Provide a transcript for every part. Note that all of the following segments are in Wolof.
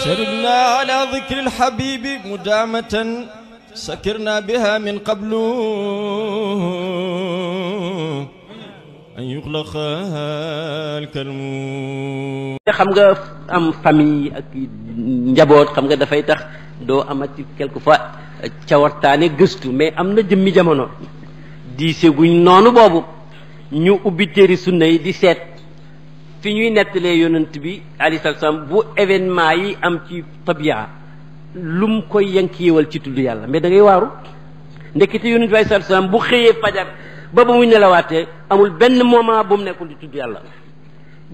سرنا على ذكر الحبيب مدامة سكرنا بها من قبل أن يغلق الكلم. xam nga am famille ak njaboot xam nga dafay tax doo amati quelquefois cawartaane gëstu mais am na jëmmi jamono diise guñ noonu boobu ñu ubbi téeri sunna yi di seet fi ñuy nettalee yonent bi alayhi salaam bu événement yi am ci tabia lum koy yankiwal ci tudd yàlla mais da ngay waaru ndekete yonent bi alayhi salaam bu xëyee fajar ba muy nelawaatee amul benn moment bu mu nekkul di tudd yàlla.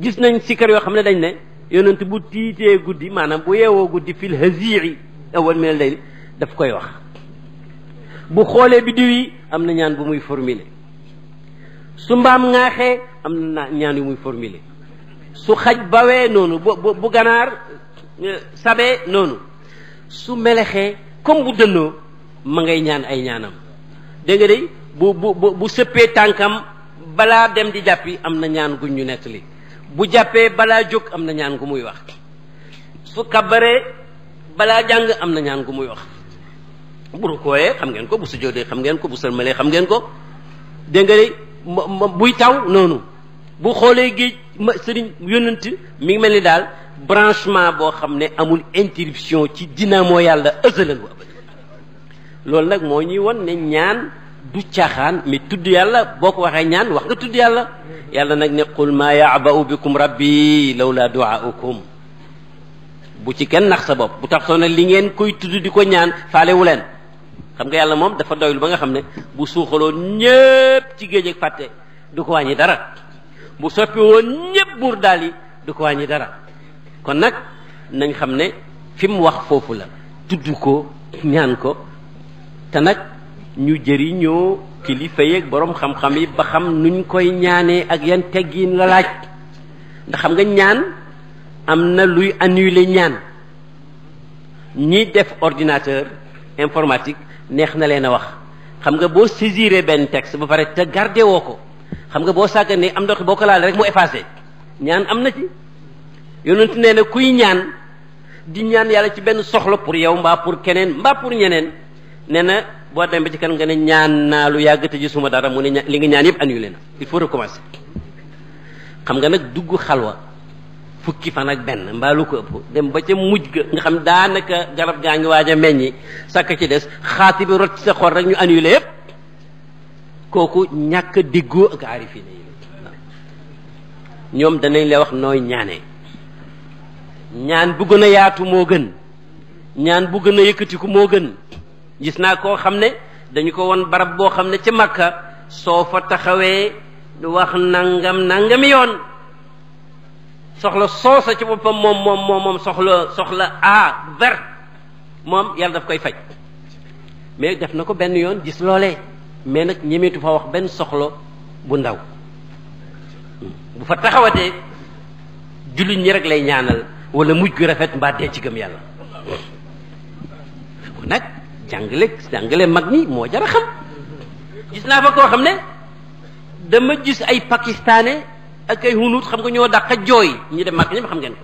gis nañ sikkar yoo xam ne dañ ne yonent bu tiitee guddi maanaam bu yeewoo guddi fil hazii awal min al-layl daf koy wax bu xoolee biddiw yi am na ñaan bu muy formuler su mbaam ŋaaxee am na ñaan yu muy formuler su xaj bawee noonu bu ganaar sabee noonu su melexee comme bu dënnoo ma ngay ñaan ay ñaanam dégg nga day bu sëppee tànkam balaa dem di jàppi am na ñaan guñ ñu nettali bu jàppee balaa jóg am na ñaan gu muy wax su kabaree balaa jàng am na ñaan gu muy wax bu rukooyee xam ngeen ko bu sujjóotee xam ngeen ko bu sëlmalee xam ngeen ko dégg nga de buy taw noonu bu xoolee géej sëriñ yónnent mi ngi mel ni daal branchement boo xam ne amul interruption ci dynamo yàlla ësalan bu abada loolu nag moo ñuy won ne ñaan du caaxaan mais tudd yàlla boo ko waxee ñaan wax nga tudd yàlla yàlla nag ne qul maa ya'ba'u bikum rabbi lawla du'aukum bu ci kenn nax sa bopp bu tax soo ne li ngeen koy tudd di ko ñaan faalewu leen xam nga yàlla moom dafa doylu ba nga xam ne bu suuxaloon ñépp ci géej ak fàtte du ko wàññi dara bu soppi woon ñépp buur daal yi du ko wàññi dara kon nag nañ xam ne fi mu wax foofu la tudd ko ñaan ko te nag ñu jëriñoo kilifa yeeg borom xam-xam yi ba xam nuñ koy ñaanee ak yan teggiin la laaj ndax xam nga ñaan am na luy annuler ñaan ñi def ordinateur informatique neex na leen a wax xam nga boo saisiré benn texte ba pare te gardé woo ko xam nga boo sàgganee am ndox boo ko laal rek mu effacé ñaan am na ci yonent nee na kuy ñaan di ñaan yàlla ci benn soxla pour yow mbaa pour keneen mbaa pour ñeneen nee na boo dem ba ci kan nga ne ñaan naa lu yàgg te gisuma dara mu ne li nga ñaan yëpp annulé na il faut recommencer xam nga nag dugg xalwa fukki fan ak benn mbaa lu ko ëpp dem ba ca mujj ga nga xam daanaka garab gaa ngi waaj a meññi sàkk ci des xaati bi rot ci sa xol rek ñu annulé yëpp kooku ñàkk a déggoo ak aarifine yi ñoom danañ la wax nooy ñaanee ñaan bu gën a yaatu moo gën ñaan bu gën a yëkkatiku moo gën gis naa koo xam ne dañu ko won barab boo xam ne ca Makka soo fa taxawee wax nangami yoon soxla soosa ci boppam moom soxla vert moom yàlla daf koy faj mais def na ko benn yoon gis loolee mais nag ñemeetu fa wax benn soxla bu ndaw bu fa taxawatee jullit ñi rek lay ñaanal wala mujj gu rafet mbaa dee ci gëm yàlla nag jàngale mag ñi moo jar a xam gis naa fa koo xam ne dama gis ay pakistanais ak ay hunut xam nga ñoo dàq jooy ñi dem mag ñëpp xam ngeen ko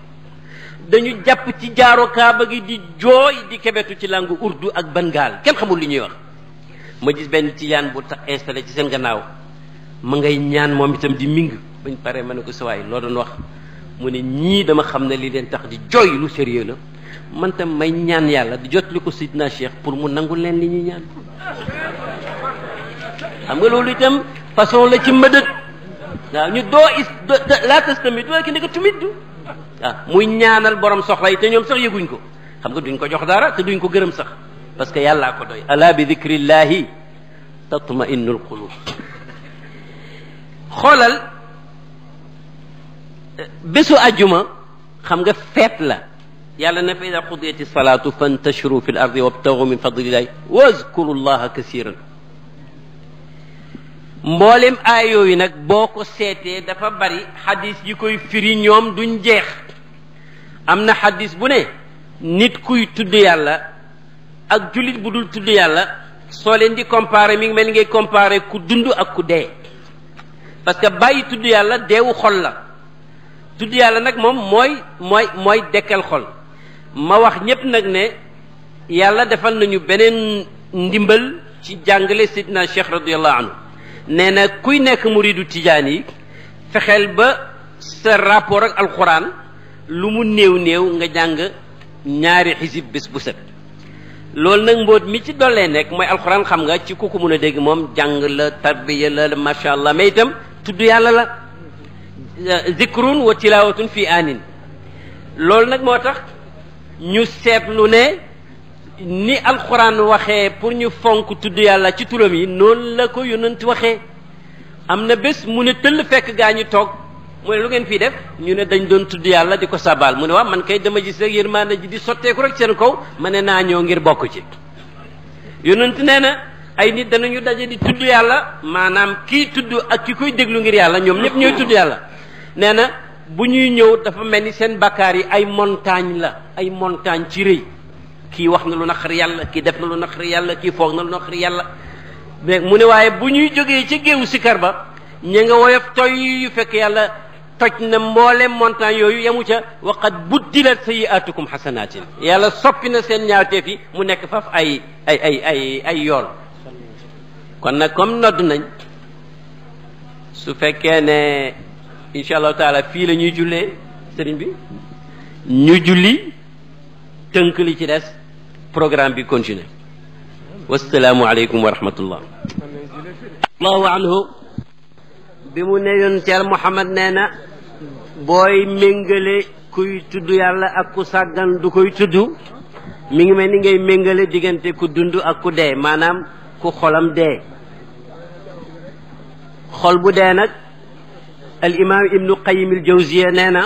dañu jàpp ci jaaro kaaba gi di jooy di kebetu ci langue urdu ak bengal kenn xamul li ñuy wax ma gis benn tijaan bu tax installé ci seen gannaaw ma ngay ñaan moom itam di ming bañ pare ma ne ko sawaay loo doon wax mu ne ñii dama xam ne li leen tax di jooy lu sérieux la man tam may ñaan yàlla di jot li ko Sidna Cheikh pour mu nangul leen li ñuy ñaan xam nga loolu itam façon la ci mëdët waaw ñu laa tas tamit waaye ki ne ko tumit du waaw muy ñaanal borom soxla yi te ñoom sax yëguñ ko xam nga duñ ko jox dara te duñ ko gërëm sax parce que yàllaa ko doy ala bi dhikrillahi tatma'innul qulub xoolal bésu ajjuma xam nga feet la yàlla na fa ida qudiyati salaatu fantashiru fi l ardi wabtagu min fadlillahi wazkuru llaha kasiran mboolem aay yooyu nag boo ko seetee dafa bari xadis yi koy firi ñoom duñ jeex am na xadis bu ne nit kuy tudd yàlla ak jullit bu dul tudd yàlla soo leen di comparer mi ngi mel ni ngay comparer ku dund ak ku dee parce que bàyyi tudd yàlla deewu xol la tudd yàlla nag moom mooy dekkal xol ma wax ñépp nag ne yàlla defal nañu beneen ndimbal ci jàngale sidna Cheikh radiyallahu anhu nee na kuy nekk muridu tijaan yi fexeel ba sa rapport ak alquran lu mu néew néew nga jàng ñaari xisib bés bu set loolu nag mbóot mi ci dollee nekk mooy alquran xam nga ci ku ko mën a dégg moom jàng la tarbiya la macha allah mais itam tudd yàlla la zikrun wa tilawatun fi anin loolu nag moo tax ñu seetlu ne ni alquran waxee pour ñu fonk tudd yàlla ci turam yi noonu la ko yonent waxee am na bés mu ne tëll fekk gaa ñu toog mu ne lu ngeen fii def ñu ne dañ doon tudd yàlla di ko sabal mu ne waaw man kay dama gis rek yërmande ji di sotteeku rek seen kaw ma ne naa ñëw ngir bokk ci yonent nee na ay nit danañu daje di tudd yàlla maanaam kii tudd ak ki koy déglu ngir yàlla ñoom ñëpp ñooy tudd yàlla nee na bu ñuy ñëw dafa mel ni seen bakkaar yi ay montagne la ay montagne ci rëy kii wax na lu naqari yàlla kii def na lu naqari yàlla kii foog na lu naqari yàlla mu ne waaye bu ñuy jógee ci géewu sikar ba ña nga woyof toy yu fekk yàlla toj na mboolem montagne yooyu yemu ca waqad buddilat sayyi'atukum xasanatin yàlla soppi na seen ñaawteef yi mu nekk faf ay yool kon nag comme nodd nañ su fekkee ne incha allahu taala fii la ñuy jullee sëriñ bi ñu julli tënk li ci des programme bi continuer wasalaamu aleykum wa rahmatullah allahu anhu bi mu ne yoon teel Muhammad nee na booy méngale kuy tudd yàlla ak ku sàggan du koy tudd mi ngi mel ni ngay méngale diggante ku dund ak ku dee maanaam ku xolam dee xol bu dee nag al imam ibnu qayim al jawziya nee na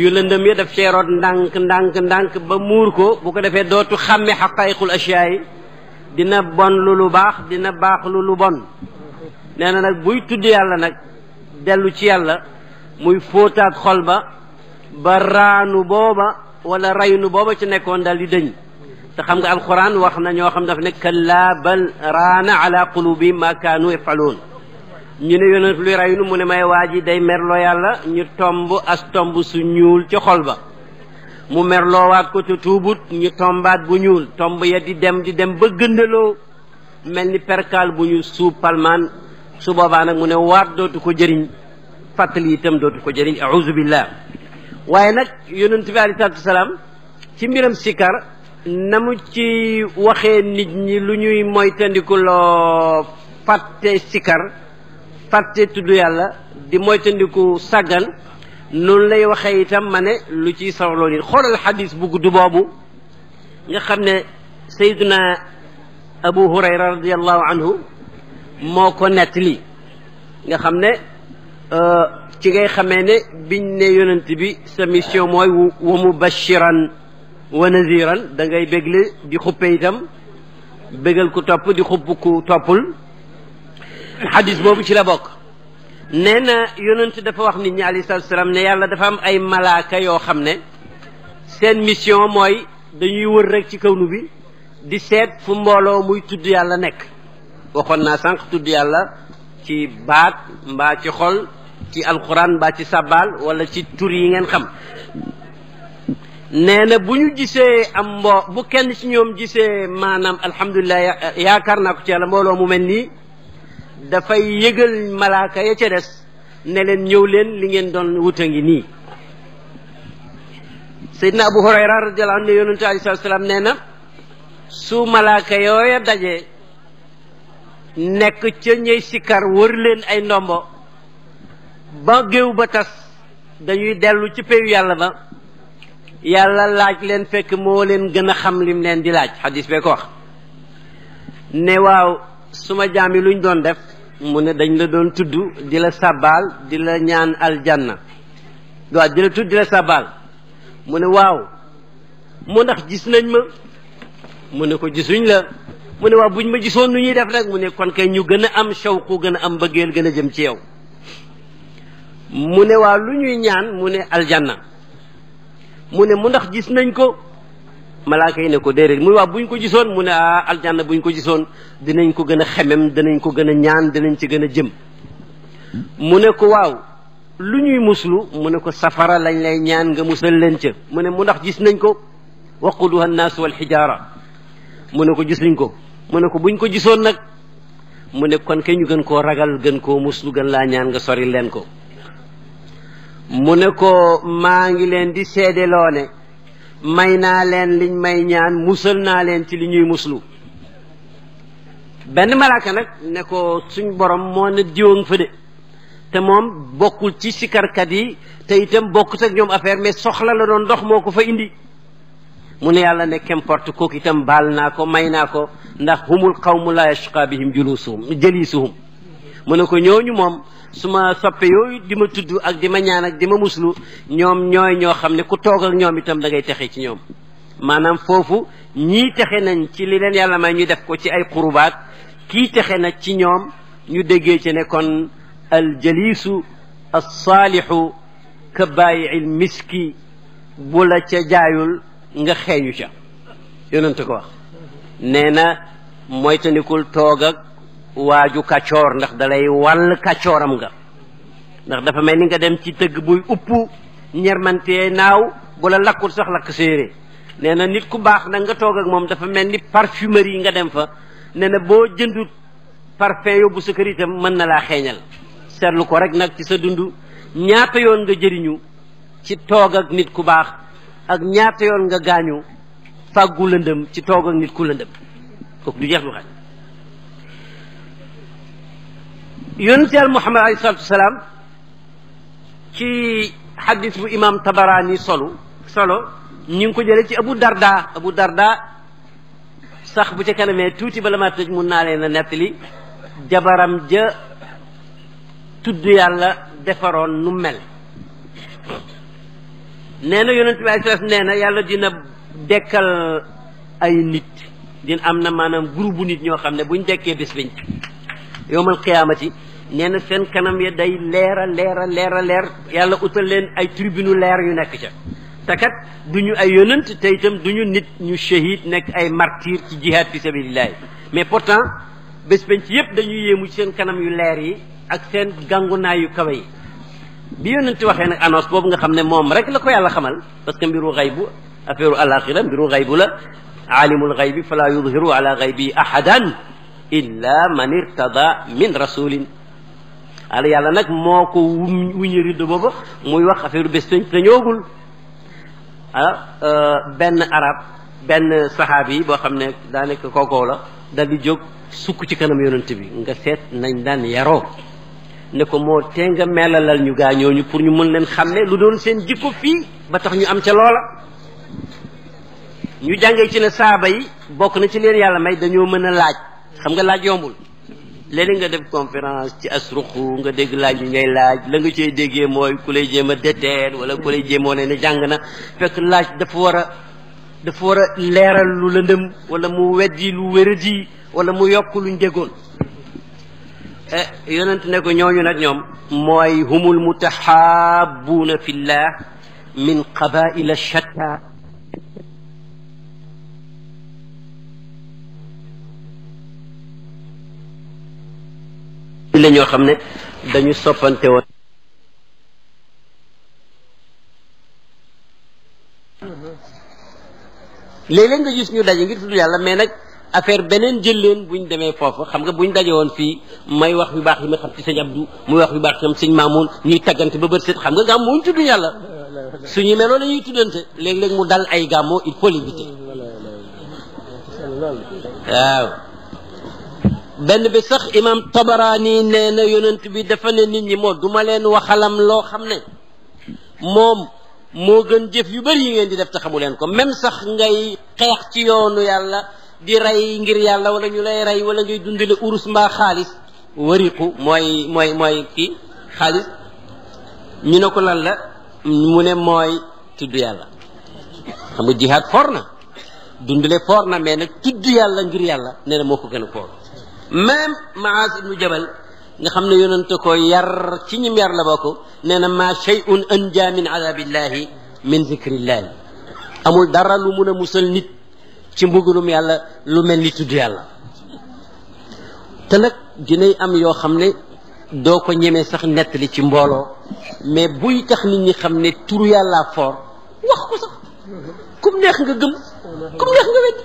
yu lëndëm ya daf ceeroot ndànk ba muur ko bu ko defee dootu xàmme xaqaayiqul asiyaa yi dina bon lu baax dina baax lu bon nee na nag buy tudd yàlla nag dellu ci yàlla muy fóotaat xol ba raanu booba wala raynu booba ci nekkoon daal di dëñ te xam nga alquran wax na ñoo xam daf ne kalla bal raana ala qulubi ma kaanu yafaluun ñu ne yonent luy raynu mu ne may waa ji day merloo yàlla ñu tomb as tomb su ñuul ci xol ba mu merloowaat ko te tuubut ñu tombaat bu ñuul tomb ya di dem ba gëndaloo mel ni perkaal bu ñu suub palmaan su boobaa nag mu ne waat dootu ko jëriñ fàttali itam dootu ko jëriñ a'uuzu billah waaye nag yonent bi alayhi salaatu wasalaam ci mbiram sikar na mu ci waxee nit ñi lu ñuy moytandikuloo fàtte sikar fàtte tudd yàlla di moytandiku sàggan noonu lay waxee itam ma ne lu ciy sawloo nit xoolal xadis bu gudd boobu nga xam ne sayyiduna Abu Hurayra radiyallahu anhu moo ko nettali nga xam ne ci ngay xamee ne biñ ne yonent bi sa mission mooy wa mubashiran wa naziran da ngay bégle di xuppe itam bégal ku topp di xupp ku toppul xadis boobu ci la bokk nee na yonent dafa wax nit ñi alayhi salaatu salaam ne yàlla dafa am ay malaaka yoo xam ne seen mission mooy dañuy wër rek ci kawnu bi di seet fu mbooloo muy tudd yàlla nekk waxoon naa sànq tudd yàlla ci baat mbaa ci xol ci alquran mbaa ci sabal wala ci tur yi ngeen xam nee na bu ñu gisee am bu kenn ci ñoom gisee maanaam alhamdulilah yaakaar naa ko ci yàlla mbooloo mu mel nii dafay yëgal malaaka ya ca des ne leen ñëw leen li ngeen doon wuta ngi nii Seydina Abu Hurayra radiyallahu anhu ne yonente alayhi salaatu salaam nee na su malaaka yooya daje nekk ca ñey sikkar wër leen ay ndombo ba géew ba tas dañuy dellu ci péyu yàlla ba yàlla laaj leen fekk moo leen gën a xam lim leen di laaj xadis bee ko wax ne waaw suma jaam yi luñ doon def mu ne dañ la doon tudd di la sabbaal di la ñaan aljanna waaw di la tudd di la sabbaal mu ne waaw mu ndax gis nañ ma mu ne ko gisuñ la mu ne waaw buñ ma gisoon nu ñuy def rek mu ne kon kay ñu gën a am shawqu gën a am bëggeel gën a jëm ci yow mu ne waaw lu ñuy ñaan mu ne aljanna mu ne mu ndax gis nañ ko malaaka yi ne ko déedéet mu ne waaw buñ ko gisoon mu ne aljanna buñ ko gisoon dinañ ko gën a xemem dinañ ko gën a ñaan dinañ ci gën a jëm mu ne ko waaw lu ñuy muslu mu ne ko safara lañ lay ñaan nga musal leen ca mu ne mu ndax gis nañ ko waquduha annaasu wal xijaara mu ne ko gis nañ ko mu ne ko buñ ko gisoon nag mu ne kon ke ñu gën koo ragal gën koo muslu gën laa ñaan nga sori leen ko mu ne ko maa ngi leen di seedeloo ne may naa leen liñ may ñaan musal naa leen ci li ñuy muslu benn malaaka nag ne ko suñ borom moo ne diwoŋ fa de te moom bokkul ci sikarkat yi te itam bokkut ak ñoom affaire mais soxla la doon dox moo ko fa indi mu ne yàlla ne qu'importe kooku itam baal naa ko may naa ko ndax humul qawmu la yashqa bihim jalisuhum mu ne ko ñooñu moom su ma soppe yooyu di ma tudd ak di ma ñaan ak di ma muslu ñoom ñooy ñoo xam ne ku toog ak ñoom itam da ngay texe ci ñoom maanaam foofu ñii texe nañ ci li leen yàlla may ñu def ko ci ay qurubaat kii texe na ci ñoom ñu déggee ci ne kon al jalisu alsaalixu ka bàyyi miski bu la ca jaayul nga xeeñu ca yonent ko wax nee na moytanikul toog ak waaju kàccoor ndax dalay wàll kàccooram nga ndax dafa mel ni nga dem ci tëgg buy upp ñermantee naaw bu la lakkul sax lakk séeré nee na nit ku baax nag nga toog ak moom dafa mel ni parfumerie yi nga dem fa nee na boo jëndut parfum yóbbu sa kër itam mën na laa xeeñal seetlu ko rek nag ci sa dund ñaata yoon nga jëriñu ci toog ak nit ku baax ak ñaata yoon nga gaañu fàggu lëndëm ci toog ak nit ku lëndëm kooku du jeex du xaj yonent Yàlla Muhammad alayhi salaatu wasalaam ci xadis bu imam Tabarani solo ñu ngi ko jëlee ci Abu Darda sax bu ca kanamee tuuti bala maa tëj mun naa leen a nettali jabaram ja tudd yàlla defaroon nu mel nee na yonent bi ay nee na yàlla dina dekkal ay nit dina am na maanaam groupe bu nit ñoo xam ne buñ dekkee bés biñ yowmal qiyaamati nee na seen kanam ya day leer yàlla utal leen ay tribune leer yu nekk ca te kat duñu ay yonent te itam duñu nit ñu shahid nekk ay martyr ci jihad fi sabilillahi mais pourtant bés bañ ci yépp dañuy yéemu ci seen kanam yu leer yi ak seen gàngunaay yu kawe yi bi yonent waxee nag annonce boobu nga xam ne moom rek la ko yàlla xamal parce que mbiru xaybu affaire alaxira mbiru xaybu la aalimul xaybi fala yudhiru ala xaybi ahadan illa man irtada min rasulin ala yàlla nag moo ko wuñu rido booba muy wax affaire bés bañ te ñoogul benn arab benn saxaabi boo xam ne daa nekk kookoo la dal di jóg sukk ci kanam yonent bi nga seet nañ daan yaroo ne ko moo tee nga melalal ñu gaa ñooñu pour ñu mën leen xàmme lu doon seen jikko fii ba tax ñu am ca loola ñu jàngee ci ne saaba yi bokk na ci leen yàlla may dañoo mën a laaj xam nga laaj yombul léeg-léeg nga def conférence ci asruxu nga dégg laaj yi ngay laaj la nga cey déggee mooy ku lay jéem a déteer wala ku lay jéemoo ne jàng na fekk laaj dafa war a leeral lu lëndëm wala mu weddi lu wéradi wala mu yokk luñ déggoon yonent ne ko ñooñu nag ñoom mooy humul mutahabbuuna fillah min qabaila shatta la ñoo xam ne dañu soppante woon léeg-léeg nga gis ñu daje ngir tudd yàlla mais nag affaire beneen jël leen buñ demee foofu xam nga buñ daje woon fii may wax yu baax yi ma xam ci sëñ Abdou muy wax yu baax ci sëñ Mamoun ñuy taggante ba bët set xam nga gàmmu wuñ tudd yàlla suñu meloo la ñuy tuddante léeg-léeg mu dal ay gàmmoo il faut l'éviter waaw benn bi sax imam Tabarani nee na yonent bi dafa ne nit ñi moo duma leen waxalam loo xam ne moom moo gën jëf yu bari yi ngeen di def te xamu leen ko même sax ngay xeex ci yoonu yàlla di rey ngir yàlla wala ñu lay rey wala ngay dundale urus mbaa xaalis wariqu mooy kii xaalis ñu ne ko lan la mu ne mooy tudd yàlla xam nga jihaad for na dundale for na mais nag tudd yàlla ngir yàlla nee na moo ko gën a for même Maaz ibnu Jabal nga xam ne yonente ko yar ci ñim yar la bokk nee na ma shay'un anja min adabillahi min zikrillahi amul dara lu mun a musal nit ci mbugalum yàlla lu mel ni tudd yàlla te nag dinay am yoo xam ne doo ko ñemee sax nettali ci mbooloo mais buy tax nit ñi xam ne turu yàlla foor wax ko sax kum neex nga gëm kum neex nga weddi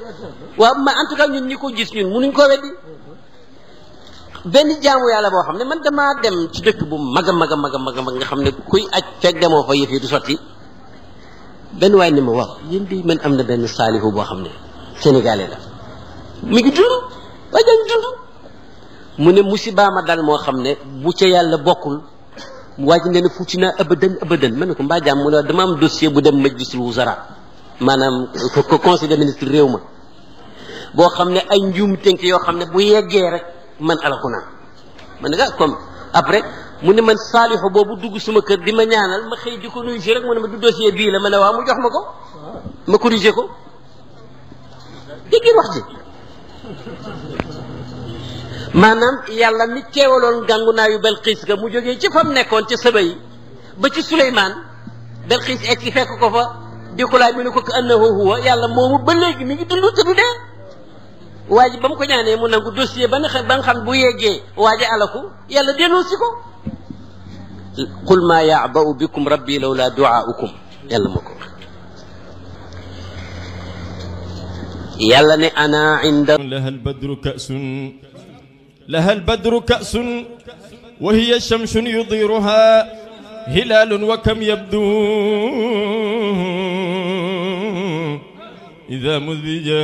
waaw mais en tout cas ñun ñi ko gis ñun munuñ ko weddi benn jaamu yàlla boo xam ne man damaa dem ci dëkk bu mag a mag a mag a mag a mag nga xam ne kuy aj fekk demoo fa yëf yi du sotti benn waay ni ma waaw yéen di man am na benn saalihu boo xam ne sénégalais la mi ngi dund waaye dañ dund mu ne musiba ma dal moo xam ne bu ca yàlla bokkul waa ji ne ne fuuti naa abadan ma ne ko mbaa jàmm mu ne dama am dossier bu dem majlisul wuzara maanaam ko conseil des ministres réew ma boo xam ne ay njuum tënk yoo xam ne bu yeggee rek man alaku naa man ne nga comme après mu ne man saalixu boobu dugg suma kër di ma ñaanal ma xëy di ko nuyu si rek mu ne ma du dossier bii la ma ne waaw mu jox ma ko ma corrigé ko dégg wax ji maanaam yàlla mi teewaloon gàngu naa yu Belxiis ga mu jógee ci fam nekkoon ca saba yi ba ci Suleymaan Belxiis egg ci fekk ko fa di ko laaj mu ne ko ka annahu huwa yàlla moomu ba léegi mi ngi dund te du dee waa ji ba mu ko ñaanee mu nangu dossier ba nga xam bu yeggee waa ji alaku yàlla delloo si ko qul maa ya'ba'u bikum rabbi lawlaa du'aa'ukum yàlla ma ko yàlla ne ana inda laha albadru ka'sun wa hiya shamsun yudiruha hilaalun wa kam yabdu idha mudija